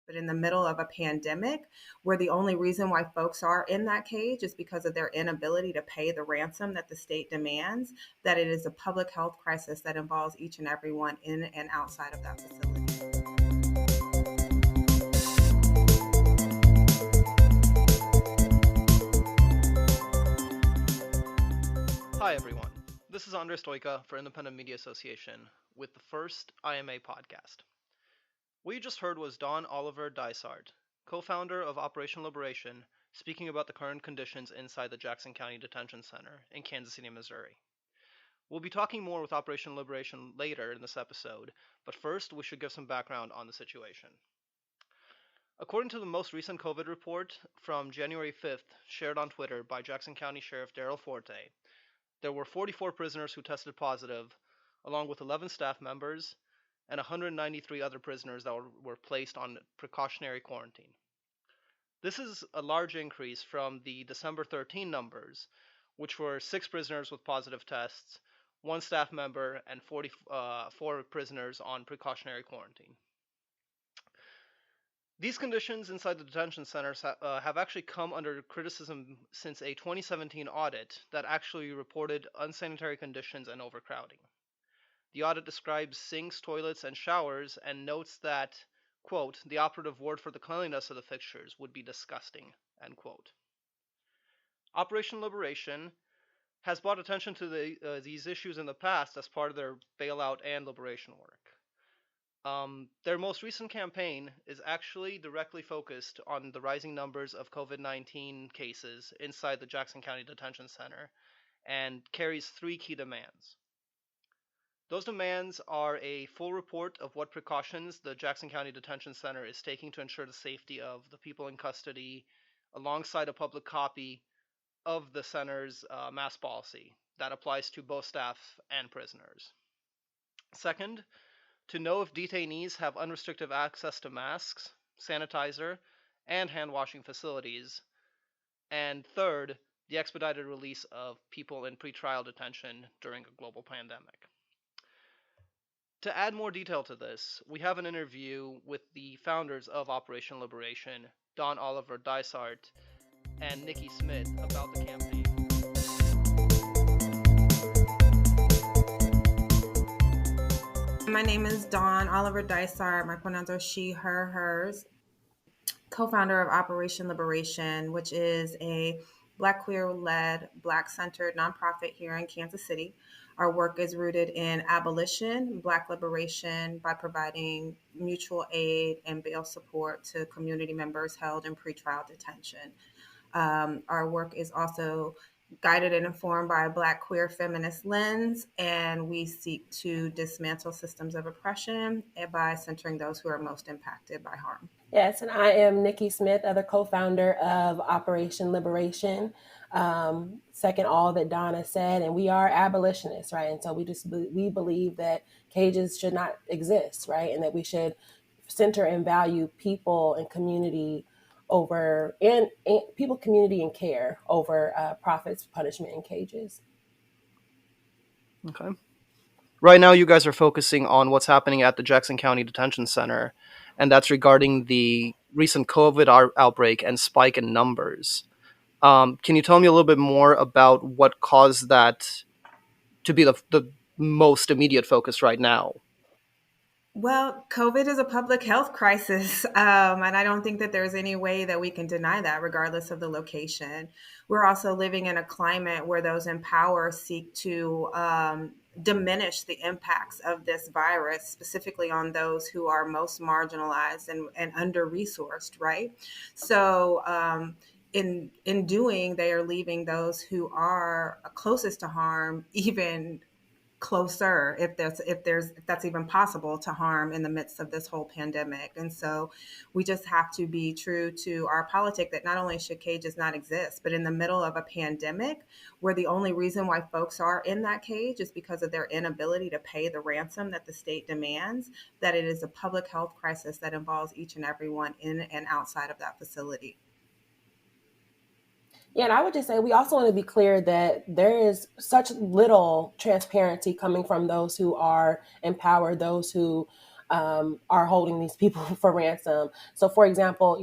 But in the middle of a pandemic, where the only reason why folks are in that cage is because of their inability to pay the ransom that the state demands, that it is a public health crisis that involves each and every one in and outside of that facility. Hi, everyone. This is Andrei Stoica for Independent Media Association with the first IMA podcast. What you just heard was Don Oliver Dysart, co-founder of Operation Liberation, speaking about the current conditions inside the Jackson County Detention Center in Kansas City, Missouri. We'll be talking more with Operation Liberation later in this episode, but first we should give some background on the situation. According to the most recent COVID report from January 5th, shared on Twitter by Jackson County Sheriff Darrell Forte, there were 44 prisoners who tested positive, along with 11 staff members, and 193 other prisoners that were placed on precautionary quarantine. This is a large increase from the December 13 numbers, which were 6 prisoners with positive tests, 1 staff member, and 44 prisoners on precautionary quarantine. These conditions inside the detention centers have actually come under criticism since a 2017 audit that actually reported unsanitary conditions and overcrowding. The audit describes sinks, toilets, and showers and notes that, quote, the operative word for the cleanliness of the fixtures would be disgusting, end quote. Operation Liberation has brought attention to these issues in the past as part of their bailout and liberation work. Their most recent campaign is actually directly focused on the rising numbers of COVID-19 cases inside the Jackson County Detention Center and carries 3 key demands. Those demands are a full report of what precautions the Jackson County Detention Center is taking to ensure the safety of the people in custody, alongside a public copy of the center's mask policy that applies to both staff and prisoners. Second, to know if detainees have unrestricted access to masks, sanitizer, and hand-washing facilities. And third, the expedited release of people in pretrial detention during a global pandemic. To add more detail to this, we have an interview with the founders of Operation Liberation, Don Oliver Dysart and Nikki Smith, about the campaign. My name is Dawn Oliver Dysart. My pronouns are she, her, hers. Co-founder of Operation Liberation, which is a Black queer-led, Black-centered nonprofit here in Kansas City. Our work is rooted in abolition, Black liberation, by providing mutual aid and bail support to community members held in pretrial detention. Our work is also guided and informed by a Black queer feminist lens, and we seek to dismantle systems of oppression by centering those who are most impacted by harm. Yes, and I am Nikki Smith, other co-founder of Operation Liberation. Second all that Donna said, and we are abolitionists, right? And so we believe that cages should not exist, right? And that we should center and value people and community over people, community, and care over profits, punishment, and cages. Okay. Right now, you guys are focusing on what's happening at the Jackson County Detention Center, and that's regarding the recent COVID outbreak and spike in numbers. Can you tell me a little bit more about what caused that to be the most immediate focus right now? Well, COVID is a public health crisis, and I don't think that there's any way that we can deny that, regardless of the location. We're also living in a climate where those in power seek to diminish the impacts of this virus, specifically on those who are most marginalized and under-resourced, right? So in doing, they are leaving those who are closest to harm even closer, if that's even possible, to harm in the midst of this whole pandemic. And so we just have to be true to our politic that not only should cages not exist, but in the middle of a pandemic where the only reason why folks are in that cage is because of their inability to pay the ransom that the state demands, that it is a public health crisis that involves each and every one in and outside of that facility. Yeah, and I would just say we also want to be clear that there is such little transparency coming from those who are empowered, those who are holding these people for ransom. So, for example,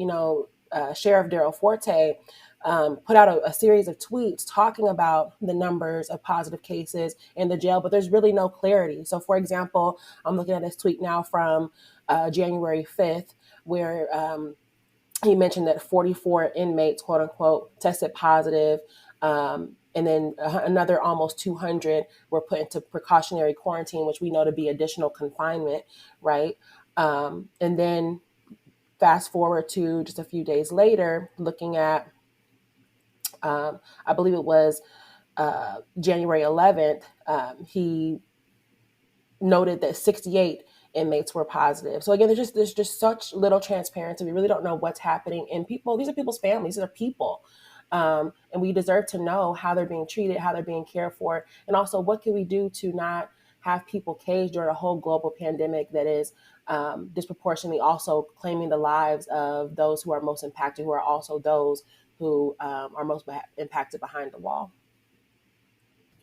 Sheriff Daryl Forte put out a series of tweets talking about the numbers of positive cases in the jail, but there's really no clarity. So, for example, I'm looking at this tweet now from January 5th, where he mentioned that 44 inmates, quote unquote, tested positive. And then another almost 200 were put into precautionary quarantine, which we know to be additional confinement, right? And then fast forward to just a few days later, looking at, I believe it was January 11th, he noted that 68 inmates were positive. So again, there's just such little transparency. We really don't know what's happening. And people, these are people's families. These are people. And we deserve to know how they're being treated, how they're being cared for, and also what can we do to not have people caged during a whole global pandemic that is disproportionately also claiming the lives of those who are most impacted, who are also those who are most impacted behind the wall.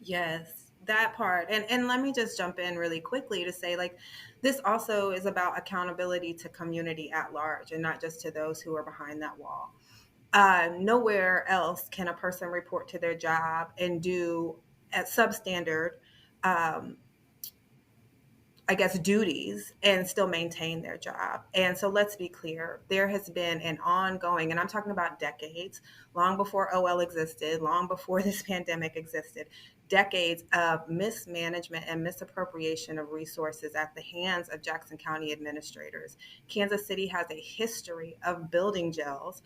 Yes, that part. And let me just jump in really quickly to say, like, this also is about accountability to community at large and not just to those who are behind that wall. Nowhere else can a person report to their job and do at substandard, um, I guess, duties and still maintain their job. And so let's be clear, there has been an ongoing, and I'm talking about decades, long before OL existed, long before this pandemic existed, decades of mismanagement and misappropriation of resources at the hands of Jackson County administrators. Kansas City has a history of building jails,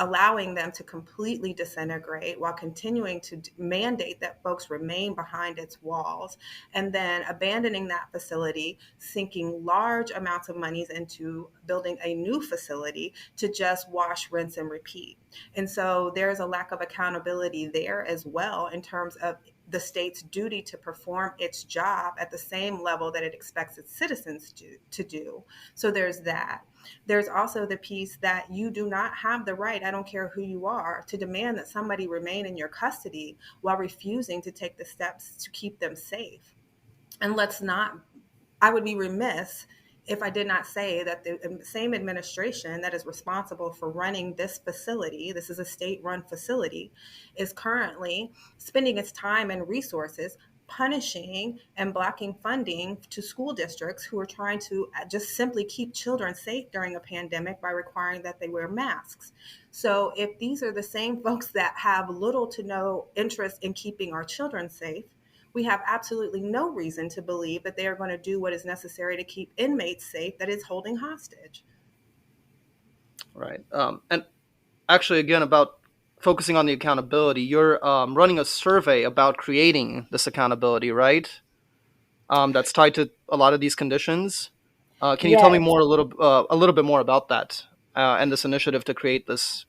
allowing them to completely disintegrate while continuing to mandate that folks remain behind its walls, and then abandoning that facility, sinking large amounts of monies into building a new facility to just wash, rinse, and repeat. And so there's a lack of accountability there as well in terms of the state's duty to perform its job at the same level that it expects its citizens to do. So there's that. There's also the piece that you do not have the right, I don't care who you are, to demand that somebody remain in your custody while refusing to take the steps to keep them safe. And let's not, I would be remiss if I did not say that the same administration that is responsible for running this facility, this is a state run facility, is currently spending its time and resources punishing and blocking funding to school districts who are trying to just simply keep children safe during a pandemic by requiring that they wear masks. So if these are the same folks that have little to no interest in keeping our children safe, we have absolutely no reason to believe that they are going to do what is necessary to keep inmates safe that is holding hostage. Right. And actually, again, about focusing on the accountability, you're running a survey about creating this accountability, right? That's tied to a lot of these conditions. Can you tell me Yes. more, a little bit more about that and this initiative to create this?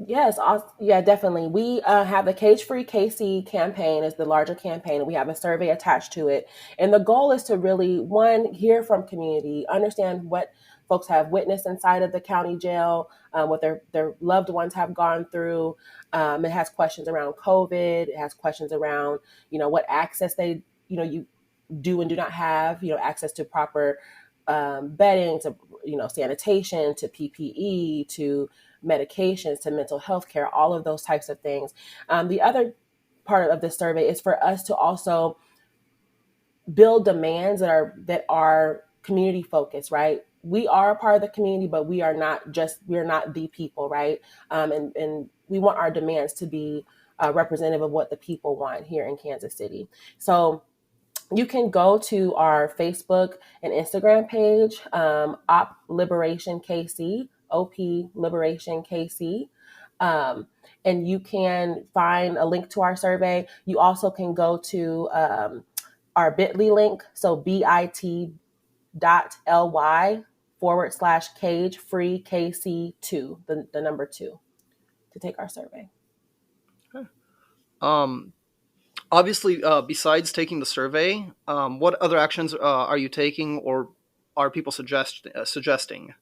Yes, yeah, definitely. We have the Cage Free KC campaign is the larger campaign, and we have a survey attached to it. And the goal is to really, one, hear from community, understand what folks have witnessed inside of the county jail, what their loved ones have gone through. It has questions around COVID. It has questions around, what access you do and do not have, access to proper bedding, to, sanitation, to PPE, to medications, to mental health care, all of those types of things. The other part of this survey is for us to also build demands that are community focused, right? We are a part of the community, but we're not the people, right? And we want our demands to be representative of what the people want here in Kansas City. So you can go to our Facebook and Instagram page, Op Liberation KC, OP Liberation KC. Um, and you can find a link to our survey. You also can go to our bit.ly link, so bit.ly/cage free KC2, the number 2, to take our survey. Um, Obviously, besides taking the survey, what other actions are you taking, or are people suggesting?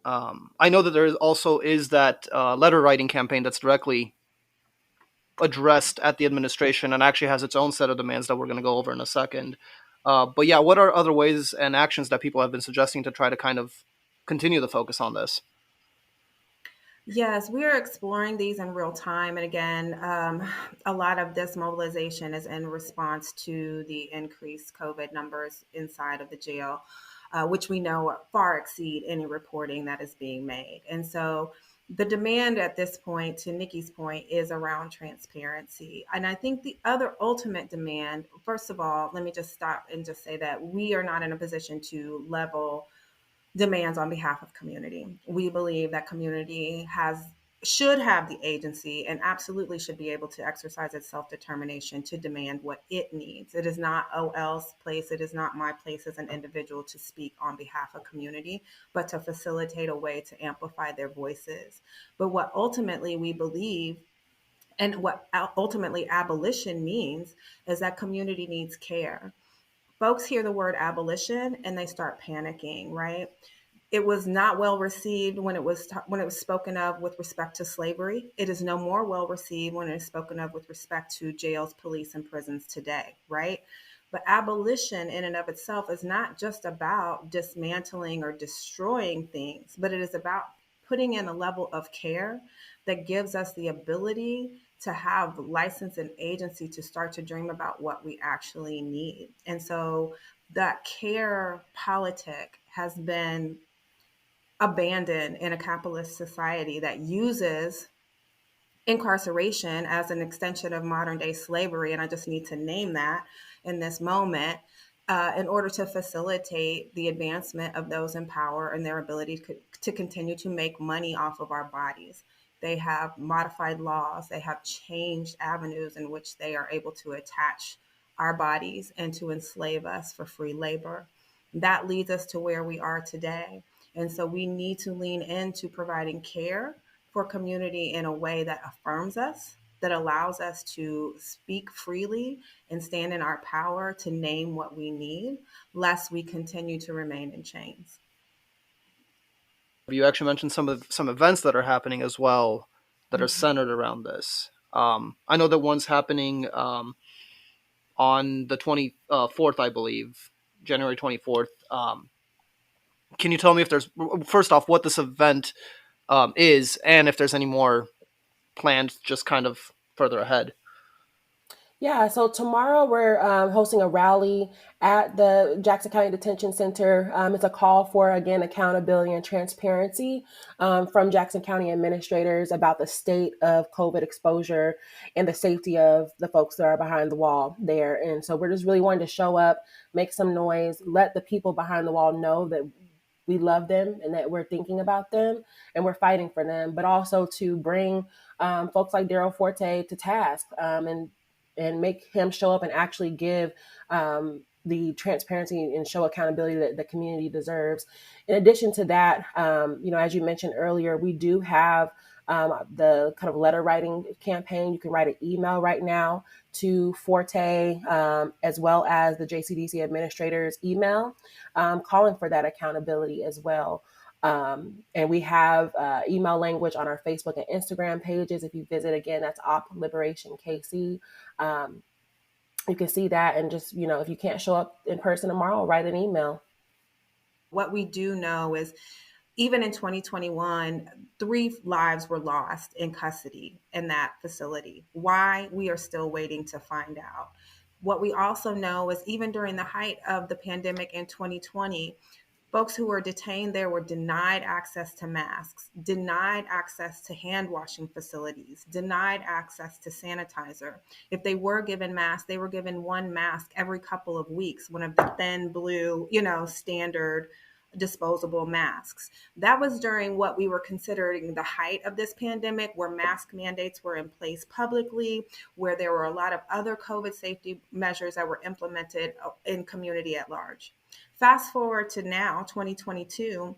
I know that there is that letter writing campaign that's directly addressed at the administration and actually has its own set of demands that we're going to go over in a second. But yeah, what are other ways and actions that people have been suggesting to try to kind of continue the focus on this? Yes, we are exploring these in real time. And again, a lot of this mobilization is in response to the increased COVID numbers inside of the jail, which we know far exceed any reporting that is being made. And so the demand at this point, to Nikki's point, is around transparency. And I think the other ultimate demand, first of all, let me just stop and just say that we are not in a position to level demands on behalf of community. We believe that community should have the agency and absolutely should be able to exercise its self-determination to demand what it needs. It is not OL's place, it is not my place as an individual to speak on behalf of community, but to facilitate a way to amplify their voices. But what ultimately we believe, and what ultimately abolition means, is that community needs care. Folks hear the word abolition and they start panicking, right? It was not well received when it was spoken of with respect to slavery. It is no more well received when it is spoken of with respect to jails, police, and prisons today, right? But abolition in and of itself is not just about dismantling or destroying things, but it is about putting in a level of care that gives us the ability to have license and agency to start to dream about what we actually need. And so that care politic has been abandoned in a capitalist society that uses incarceration as an extension of modern day slavery. And I just need to name that in this moment, in order to facilitate the advancement of those in power and their ability to continue to make money off of our bodies. They have modified laws, they have changed avenues in which they are able to attach our bodies and to enslave us for free labor. That leads us to where we are today. And so we need to lean into providing care for community in a way that affirms us, that allows us to speak freely and stand in our power to name what we need, lest we continue to remain in chains. You actually mentioned some events that are happening as well that are Mhm. centered around this. I know that one's happening on the 24th, I believe, January 24th. Can you tell me if there's, first off, what this event is, and if there's any more planned just kind of further ahead? Yeah, so tomorrow we're hosting a rally at the Jackson County Detention Center. It's a call for, again, accountability and transparency from Jackson County administrators about the state of COVID exposure and the safety of the folks that are behind the wall there. And so we're just really wanting to show up, make some noise, let the people behind the wall know that we love them and that we're thinking about them and we're fighting for them, but also to bring folks like Daryl Forte to task, and make him show up and actually give the transparency and show accountability that the community deserves. In addition to that, as you mentioned earlier, we do have the kind of letter writing campaign. You can write an email right now to Forte, as well as the JCDC administrators email, calling for that accountability as well. And we have email language on our Facebook and Instagram pages. If you visit, again, that's Op Liberation KC. Um, you can see that, and just, if you can't show up in person tomorrow, write an email. What we do know is even in 2021, 3 lives were lost in custody in that facility. Why? We are still waiting to find out. What we also know is even during the height of the pandemic in 2020, folks who were detained there were denied access to masks, denied access to hand washing facilities, denied access to sanitizer. If they were given masks, they were given one mask every couple of weeks, one of the thin blue, standard disposable masks. That was during what we were considering the height of this pandemic, where mask mandates were in place publicly, where there were a lot of other COVID safety measures that were implemented in community at large. Fast forward to now, 2022,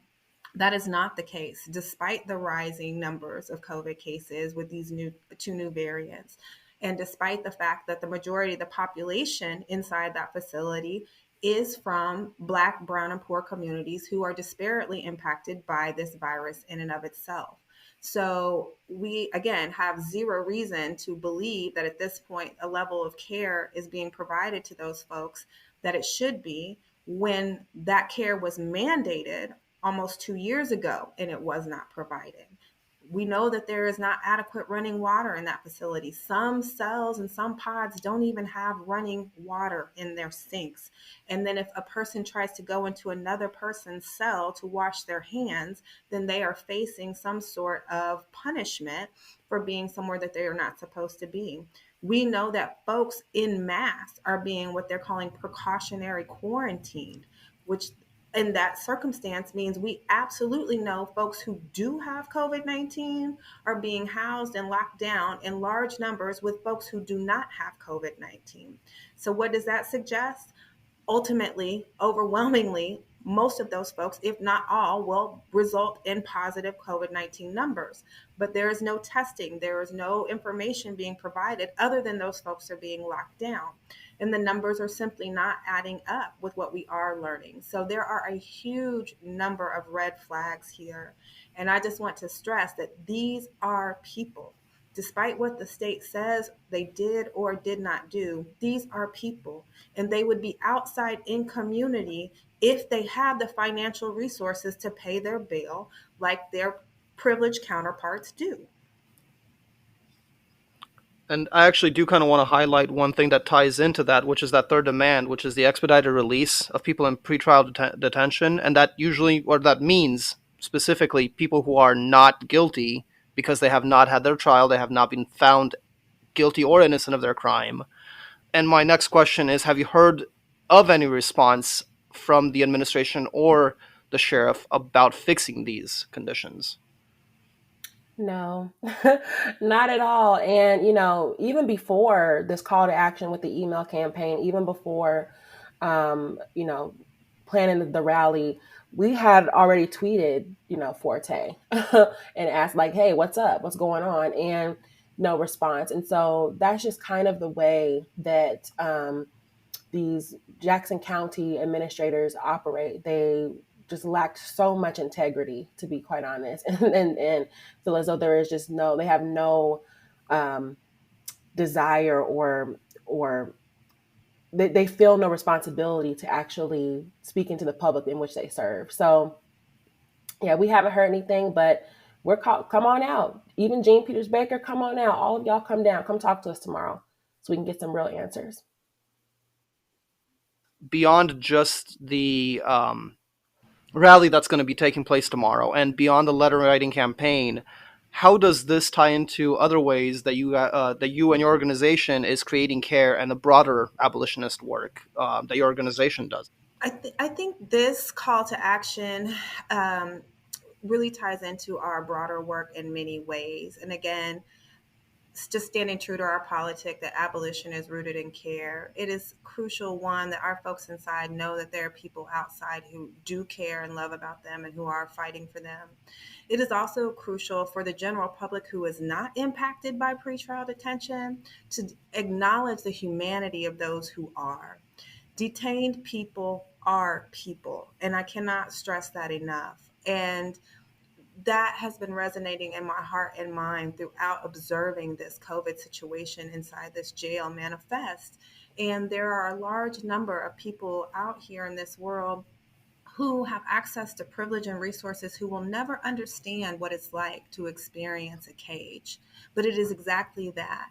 that is not the case, despite the rising numbers of COVID cases with these 2 new variants. And despite the fact that the majority of the population inside that facility is from Black, Brown, and poor communities who are disparately impacted by this virus in and of itself. So we, again, have zero reason to believe that at this point, a level of care is being provided to those folks that it should be when that care was mandated almost 2 years ago and it was not provided. We know that there is not adequate running water in that facility. Some cells and some pods don't even have running water in their sinks. And then if a person tries to go into another person's cell to wash their hands, then they are facing some sort of punishment for being somewhere that they are not supposed to be. We know that folks in mass are being what they're calling precautionary quarantined, which in that circumstance means we absolutely know folks who do have COVID 19 are being housed and locked down in large numbers with folks who do not have COVID 19. So, what does that suggest? Ultimately, overwhelmingly, most of those folks, if not all, will result in positive COVID 19 numbers. But there is no testing, there is no information being provided other than those folks are being locked down. And the numbers are simply not adding up with what we are learning. So there are a huge number of red flags here. And I just want to stress that these are people. Despite what the state says they did or did not do, these are people, and they would be outside in community if they had the financial resources to pay their bail like their privileged counterparts do. And I actually do kind of want to highlight one thing that ties into that, which is that third demand, which is the expedited release of people in pretrial detention. And that usually, or that means specifically, people who are not guilty because they have not had their trial, they have not been found guilty or innocent of their crime. And my next question is, have you heard of any response from the administration or the sheriff about fixing these conditions? No, not at all. And, even before this call to action with the email campaign, even before, you know, planning the rally, we had already tweeted, Forte and asked, like, hey, what's up? What's going on? And no response. And so that's just kind of the way that these Jackson County administrators operate. They just lacked so much integrity, to be quite honest, and feel as though there is just they have no um, desire or they feel no responsibility to actually speaking to the public in which they serve. So yeah, we haven't heard anything, but come on out. Even Gene Peters Baker, come on out. All of y'all come down, come talk to us tomorrow so we can get some real answers. Beyond just the rally that's going to be taking place tomorrow, and beyond the letter writing campaign, how does this tie into other ways that you and your organization is creating care and the broader abolitionist work that your organization does? I think this call to action um, really ties into our broader work in many ways. And again, it's just standing true to our politic that abolition is rooted in care. It is crucial, one, that our folks inside know that there are people outside who do care and love about them and who are fighting for them. It is also crucial for the general public who is not impacted by pretrial detention to acknowledge the humanity of those who are. Detained people are people, and I cannot stress that enough. And that has been resonating in my heart and mind throughout observing this COVID situation inside this jail manifest. And there are a large number of people out here in this world who have access to privilege and resources who will never understand what it's like to experience a cage. But it is exactly that,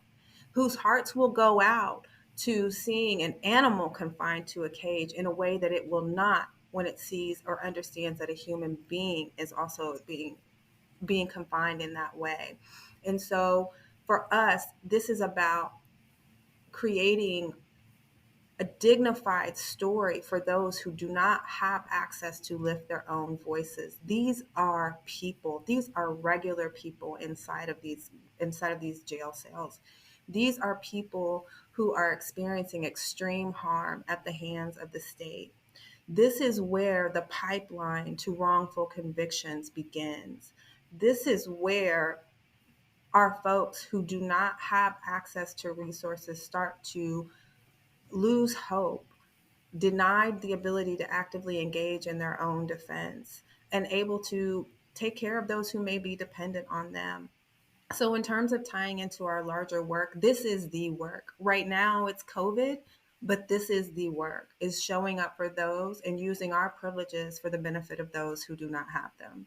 whose hearts will go out to seeing an animal confined to a cage in a way that it will not when it sees or understands that a human being is also being confined in that way. And so for us, this is about creating a dignified story for those who do not have access to lift their own voices. These are people, these are regular people inside of these jail cells. These are people who are experiencing extreme harm at the hands of the state. This is where the pipeline to wrongful convictions begins. This is where our folks who do not have access to resources start to lose hope, denied the ability to actively engage in their own defense, and able to take care of those who may be dependent on them. So, in terms of tying into our larger work, this is the work. Right now, it's COVID, But this is the work, is showing up for those and using our privileges for the benefit of those who do not have them.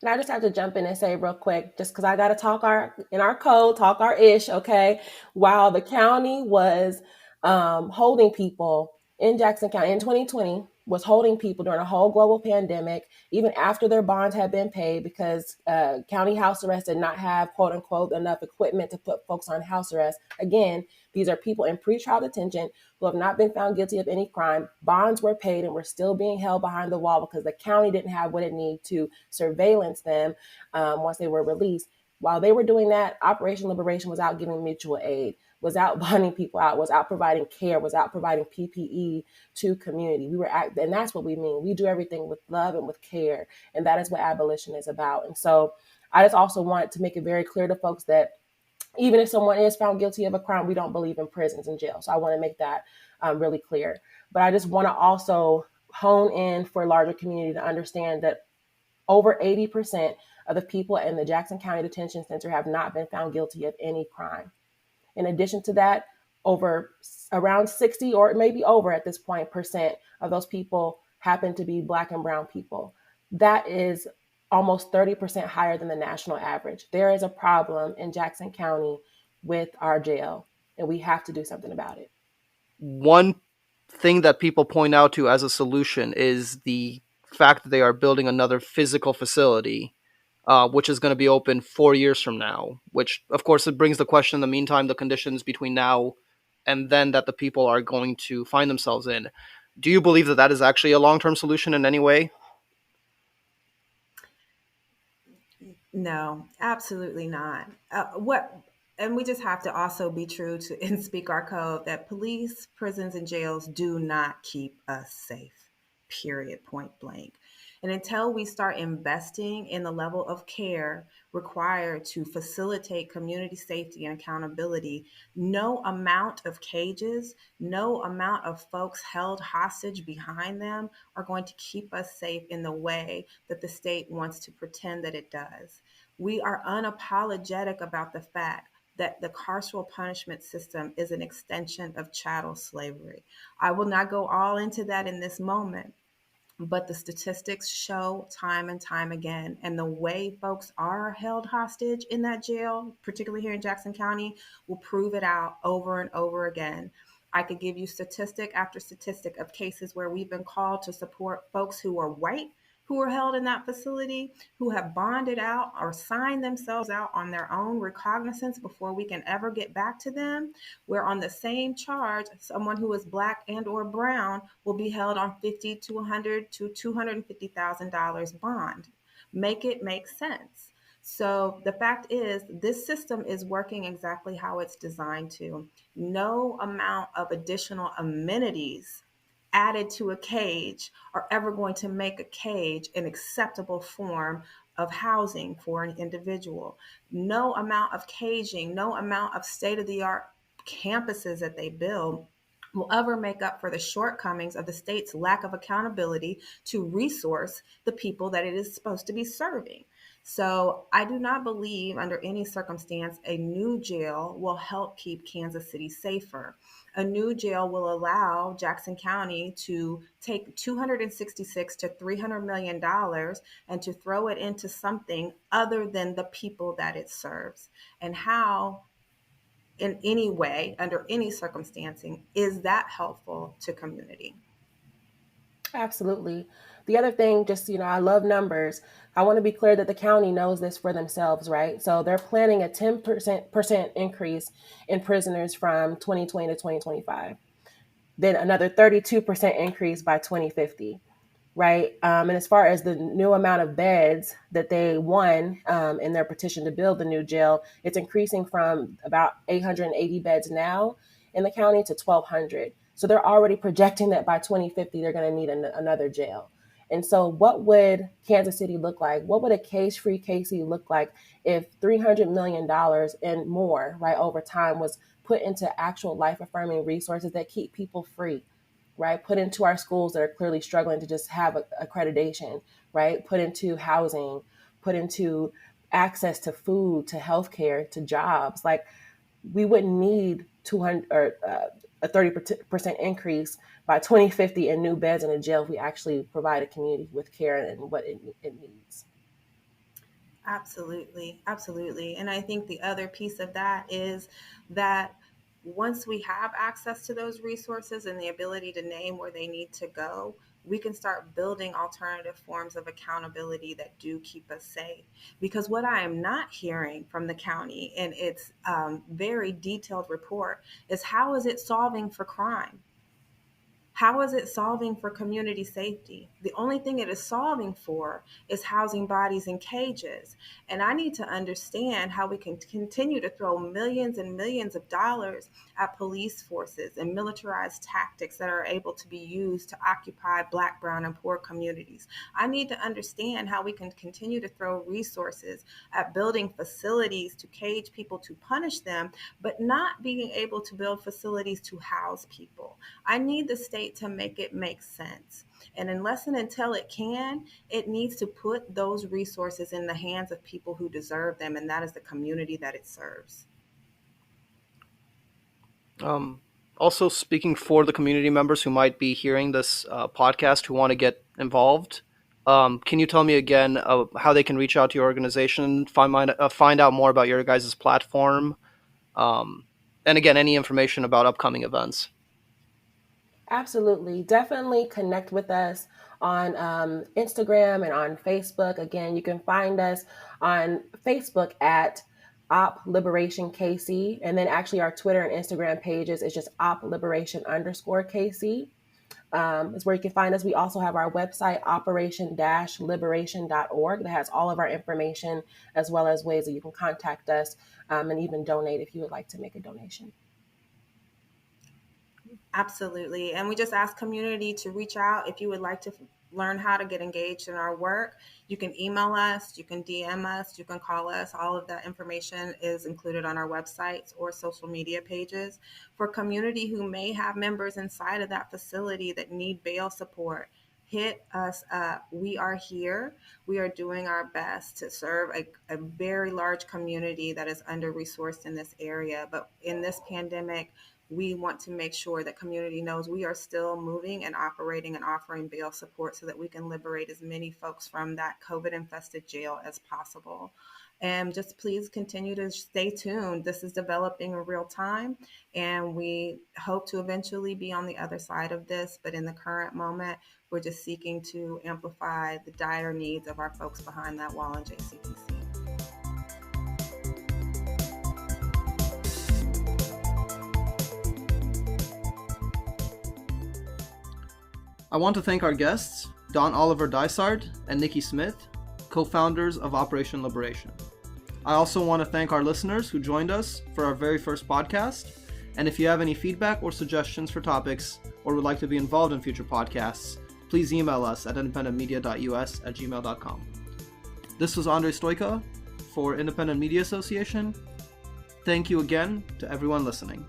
And I just have to jump in and say real quick, just because I got to talk in our code, talk our ish, okay? While the county was holding people in Jackson County in 2020, was holding people during a whole global pandemic, even after their bonds had been paid, because county house arrest did not have, quote unquote, enough equipment to put folks on house arrest. Again, these are people in pretrial detention who have not been found guilty of any crime. Bonds were paid and were still being held behind the wall because the county didn't have what it needed to surveillance them once they were released. While they were doing that, Operation Liberation was out giving mutual aid, was out bonding people out, was out providing care, was out providing PPE to community. And that's what we mean. We do everything with love and with care, and that is what abolition is about. And so I just also want to make it very clear to folks that even if someone is found guilty of a crime, we don't believe in prisons and jail. So I want to make that really clear. But I just want to also hone in for larger community to understand that over 80% of the people in the Jackson County Detention Center have not been found guilty of any crime. In addition to that, over around 60 or maybe over at this point percent of those people happen to be Black and brown people. That is almost 30% higher than the national average. There is a problem in Jackson County with our jail, and we have to do something about it. One thing that people point out to as a solution is the fact that they are building another physical facility, which is going to be open 4 years from now. Which, of course, it brings the question in the meantime, the conditions between now and then that the people are going to find themselves in. Do you believe that that is actually a long-term solution in any way? No, absolutely not. And we just have to also be true to and speak our code that police, prisons, and jails do not keep us safe, period, point blank. And until we start investing in the level of care required to facilitate community safety and accountability, no amount of cages, no amount of folks held hostage behind them are going to keep us safe in the way that the state wants to pretend that it does. We are unapologetic about the fact that the carceral punishment system is an extension of chattel slavery. I will not go all into that in this moment, but the statistics show time and time again, and the way folks are held hostage in that jail, particularly here in Jackson County, will prove it out over and over again. I could give you statistic after statistic of cases where we've been called to support folks who are white who are held in that facility, who have bonded out or signed themselves out on their own recognizance before we can ever get back to them, where on the same charge, someone who is Black and or brown will be held on $50 to $100 to $250,000 bond. Make it make sense. So the fact is, this system is working exactly how it's designed to. No amount of additional amenities added to a cage are ever going to make a cage an acceptable form of housing for an individual. No amount of caging, no amount of state of the art campuses that they build will ever make up for the shortcomings of the state's lack of accountability to resource the people that it is supposed to be serving. So I do not believe under any circumstance a new jail will help keep Kansas City safer. A new jail will allow Jackson County to take 266 to $300 million and to throw it into something other than the people that it serves. And how, in any way, under any circumstancing, is that helpful to community? Absolutely. The other thing, just, I love numbers. I want to be clear that the county knows this for themselves, right? So they're planning a 10% increase in prisoners from 2020 to 2025, then another 32% increase by 2050. Right. And as far as the new amount of beds that they won in their petition to build the new jail, it's increasing from about 880 beds now in the county to 1,200. So they're already projecting that by 2050, they're going to need another jail. And so what would Kansas City look like? What would a cage-free KC look like if $300 million and more, right, over time was put into actual life-affirming resources that keep people free? Right, put into our schools that are clearly struggling to just have accreditation, right, put into housing, put into access to food, to healthcare, to jobs. Like, we wouldn't need 200 or a 30% increase by 2050 in new beds in a jail if we actually provide a community with care and what it needs. Absolutely, absolutely. And I think the other piece of that is that once we have access to those resources and the ability to name where they need to go, we can start building alternative forms of accountability that do keep us safe. Because what I am not hearing from the county in its very detailed report is how is it solving for crime? How is it solving for community safety? The only thing it is solving for is housing bodies in cages. And I need to understand how we can continue to throw millions and millions of dollars at police forces and militarized tactics that are able to be used to occupy Black, brown, and poor communities. I need to understand how we can continue to throw resources at building facilities to cage people to punish them, but not being able to build facilities to house people. I need the state to make it make sense. And unless and until it can, it needs to put those resources in the hands of people who deserve them, and that is the community that it serves. Also, speaking for the community members who might be hearing this podcast who want to get involved, can you tell me again how they can reach out to your organization, find out more about your guys' platform, and again, any information about upcoming events? Absolutely. Definitely connect with us on Instagram and on Facebook. Again, you can find us on Facebook at Op Liberation KC. And then actually our Twitter and Instagram pages is just Op Liberation _KC. Is where you can find us. We also have our website, operation-liberation.org, that has all of our information, as well as ways that you can contact us and even donate if you would like to make a donation. Absolutely. And we just ask community to reach out if you would like to learn how to get engaged in our work. You can email us, you can DM us, you can call us. All of that information is included on our websites or social media pages. For community who may have members inside of that facility that need bail support, hit us up. We are here. We are doing our best to serve a very large community that is under-resourced in this area. But in this pandemic, we want to make sure that community knows we are still moving and operating and offering bail support so that we can liberate as many folks from that COVID-infested jail as possible. And just please continue to stay tuned. This is developing in real time, and we hope to eventually be on the other side of this. But in the current moment, we're just seeking to amplify the dire needs of our folks behind that wall in JCPC. I want to thank our guests, Don Oliver Dysart and Nikki Smith, co-founders of Operation Liberation. I also want to thank our listeners who joined us for our very first podcast. And if you have any feedback or suggestions for topics or would like to be involved in future podcasts, please email us at independentmedia.us@gmail.com. This was Andrei Stoica for Independent Media Association. Thank you again to everyone listening.